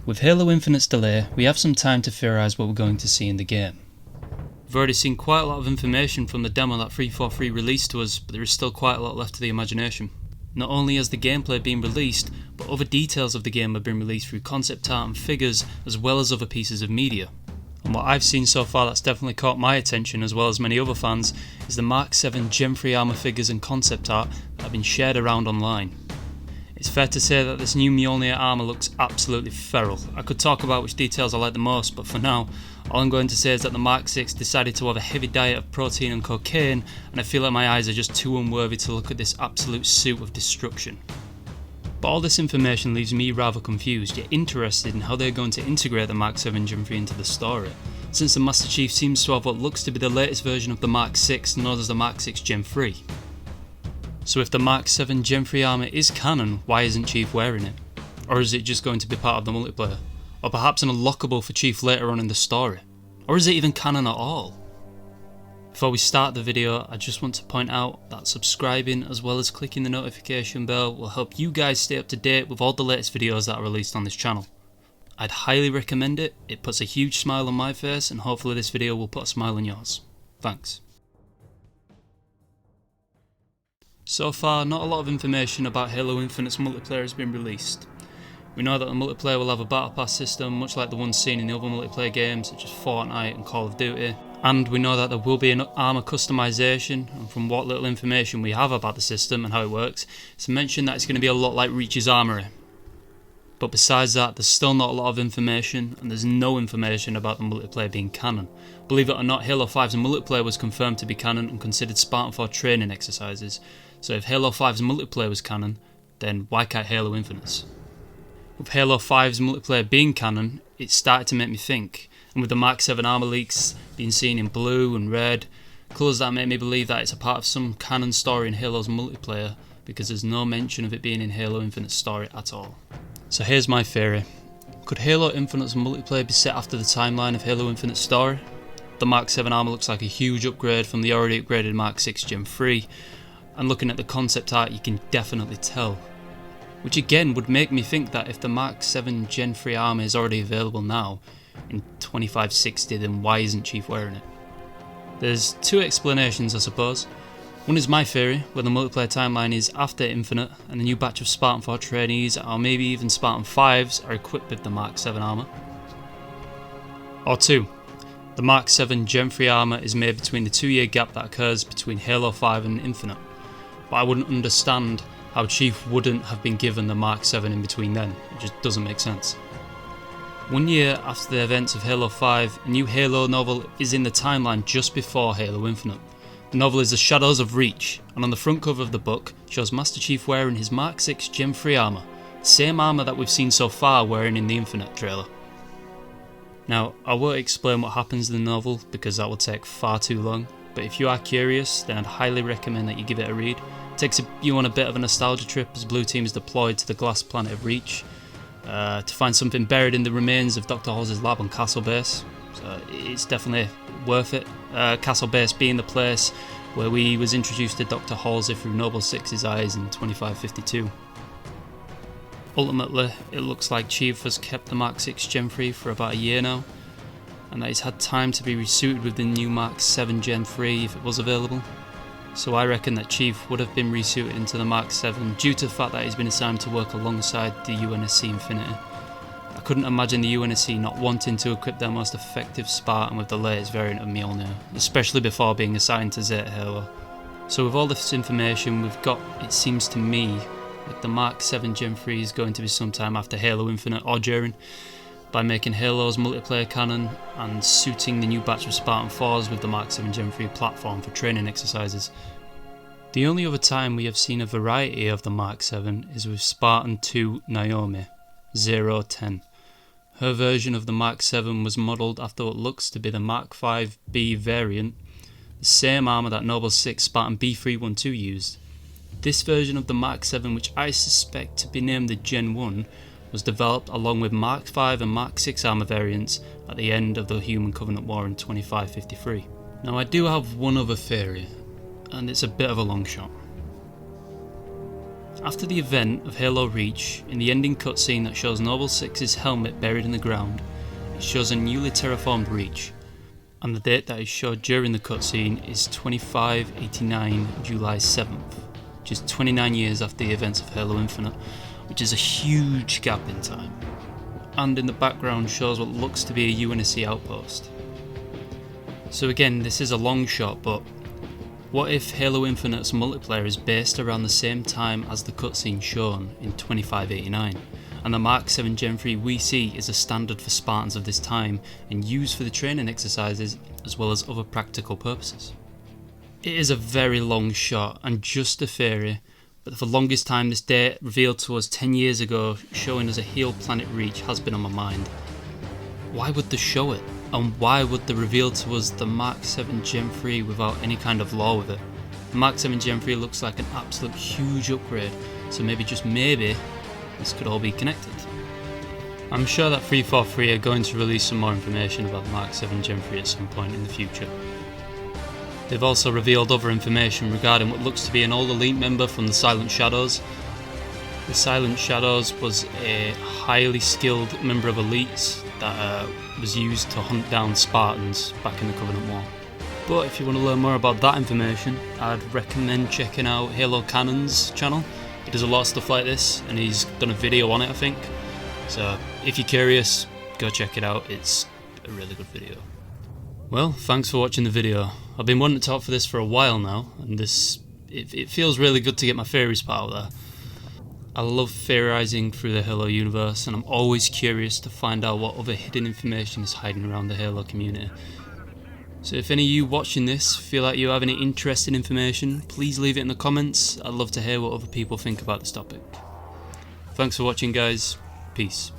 With Halo Infinite's delay, we have some time to theorise what we're going to see in the game. We've already seen quite a lot of information from the demo that 343 released to us, but there is still quite a lot left to the imagination. Not only has the gameplay been released, but other details of the game have been released through concept art and figures, as well as other pieces of media. And what I've seen so far that's definitely caught my attention, as well as many other fans, is the Mark 7 Gen 3 armour figures and concept art that have been shared around online. It's fair to say that this new Mjolnir armour looks absolutely feral. I could talk about which details I like the most, but for now, all I'm going to say is that the Mark 6 decided to have a heavy diet of protein and cocaine, and I feel like my eyes are just too unworthy to look at this absolute suit of destruction. But all this information leaves me rather confused, yet interested in how they're going to integrate the Mark 7 Gen 3 into the story, since the Master Chief seems to have what looks to be the latest version of the Mark 6 known as the Mark 6 Gen 3. So if the Mark 7 Gen 3 armour is canon, why isn't Chief wearing it? Or is it just going to be part of the multiplayer? Or perhaps an unlockable for Chief later on in the story? Or is it even canon at all? Before we start the video, I just want to point out that subscribing as well as clicking the notification bell will help you guys stay up to date with all the latest videos that are released on this channel. I'd highly recommend it, it puts a huge smile on my face and hopefully this video will put a smile on yours. Thanks. So far, not a lot of information about Halo Infinite's multiplayer has been released. We know that the multiplayer will have a battle pass system, much like the ones seen in the other multiplayer games such as Fortnite and Call of Duty, and we know that there will be an armour customization, and from what little information we have about the system and how it works, it's mentioned that it's going to be a lot like Reach's Armoury. But besides that, there's still not a lot of information, and there's no information about the multiplayer being canon. Believe it or not, Halo 5's multiplayer was confirmed to be canon and considered Spartan 4 training exercises, so if Halo 5's multiplayer was canon, then why can't Halo Infinite's? With Halo 5's multiplayer being canon, it started to make me think, and with the Mark 7 armour leaks being seen in blue and red, colours that make me believe that it's a part of some canon story in Halo's multiplayer, because there's no mention of it being in Halo Infinite's story at all. So here's my theory. Could Halo Infinite's multiplayer be set after the timeline of Halo Infinite's story? The Mark 7 armour looks like a huge upgrade from the already upgraded Mark 6 Gen 3, and looking at the concept art you can definitely tell. Which again would make me think that if the Mark 7 Gen 3 armour is already available now, in 2560, then why isn't Chief wearing it? There's two explanations I suppose. One is my theory, where the multiplayer timeline is after Infinite and a new batch of Spartan 4 trainees or maybe even Spartan 5s are equipped with the Mark 7 armour. Or two, the Mark 7 Gen 3 armour is made between the 2-year gap that occurs between Halo 5 and Infinite, but I wouldn't understand how Chief wouldn't have been given the Mark 7 in between then, it just doesn't make sense. 1 year after the events of Halo 5, a new Halo novel is in the timeline just before Halo Infinite. The novel is The Shadows of Reach, and on the front cover of the book shows Master Chief wearing his Mark 6 Gen 3 armour, the same armour that we've seen so far wearing in the Infinite trailer. Now, I won't explain what happens in the novel because that will take far too long, but if you are curious, then I'd highly recommend that you give it a read. It takes you on a bit of a nostalgia trip as Blue Team is deployed to the glass planet of Reach, to find something buried in the remains of Dr. Halsey's lab on Castle Base. So it's definitely worth it. Castle Base being the place where we was introduced to Dr. Halsey through Noble Six's eyes in 2552. Ultimately, it looks like Chief has kept the Mark 6 Gen 3 for about a year now, and that he's had time to be resuited with the new Mark 7 Gen 3 if it was available. So I reckon that Chief would have been resuited into the Mark 7 due to the fact that he's been assigned to work alongside the UNSC Infinity. I couldn't imagine the UNSC not wanting to equip their most effective Spartan with the latest variant of Mjolnir, especially before being assigned to Zeta Halo. So with all this information we've got, it seems to me like the Mark 7 Gen 3 is going to be sometime after Halo Infinite or during, by making Halo's multiplayer canon and suiting the new batch of Spartan 4s with the Mark 7 Gen 3 platform for training exercises. The only other time we have seen a variety of the Mark 7 is with Spartan 2 Naomi, 010. Her version of the Mark 7 was modelled after what looks to be the Mark 5B variant, the same armour that Noble 6 Spartan B312 used. This version of the Mark 7, which I suspect to be named the Gen 1, was developed along with Mark 5 and Mark 6 armour variants at the end of the Human Covenant War in 2553. Now I do have one other theory, and it's a bit of a long shot. After the event of Halo Reach, in the ending cutscene that shows Noble 6's helmet buried in the ground, it shows a newly terraformed Reach, and the date that is showed during the cutscene is 2589 July 7th, which is 29 years after the events of Halo Infinite, which is a huge gap in time. And in the background shows what looks to be a UNSC outpost. So again, this is a long shot, but what if Halo Infinite's multiplayer is based around the same time as the cutscene shown in 2589, and the Mark 7 Gen 3 we see is a standard for Spartans of this time and used for the training exercises as well as other practical purposes? It is a very long shot and just a theory, but for the longest time this date revealed to us 10 years ago showing us a Heal Planet Reach has been on my mind. Why would they show it? And why would they reveal to us the Mark 7 Gen 3 without any kind of lore with it? The Mark 7 Gen 3 looks like an absolute huge upgrade, so maybe, just maybe, this could all be connected. I'm sure that 343 are going to release some more information about the Mark 7 Gen 3 at some point in the future. They've also revealed other information regarding what looks to be an old elite member from the Silent Shadows. The Silent Shadows was a highly skilled member of elites that was used to hunt down Spartans back in the Covenant War. But if you want to learn more about that information, I'd recommend checking out Halo Cannon's channel. He does a lot of stuff like this and he's done a video on it, I think. So if you're curious, go check it out, it's a really good video. Well, thanks for watching the video. I've been wanting to talk for this for a while now, and it feels really good to get my theories put out there. I love theorising through the Halo universe, and I'm always curious to find out what other hidden information is hiding around the Halo community. So if any of you watching this feel like you have any interesting information, please leave it in the comments. I'd love to hear what other people think about this topic. Thanks for watching, guys. Peace.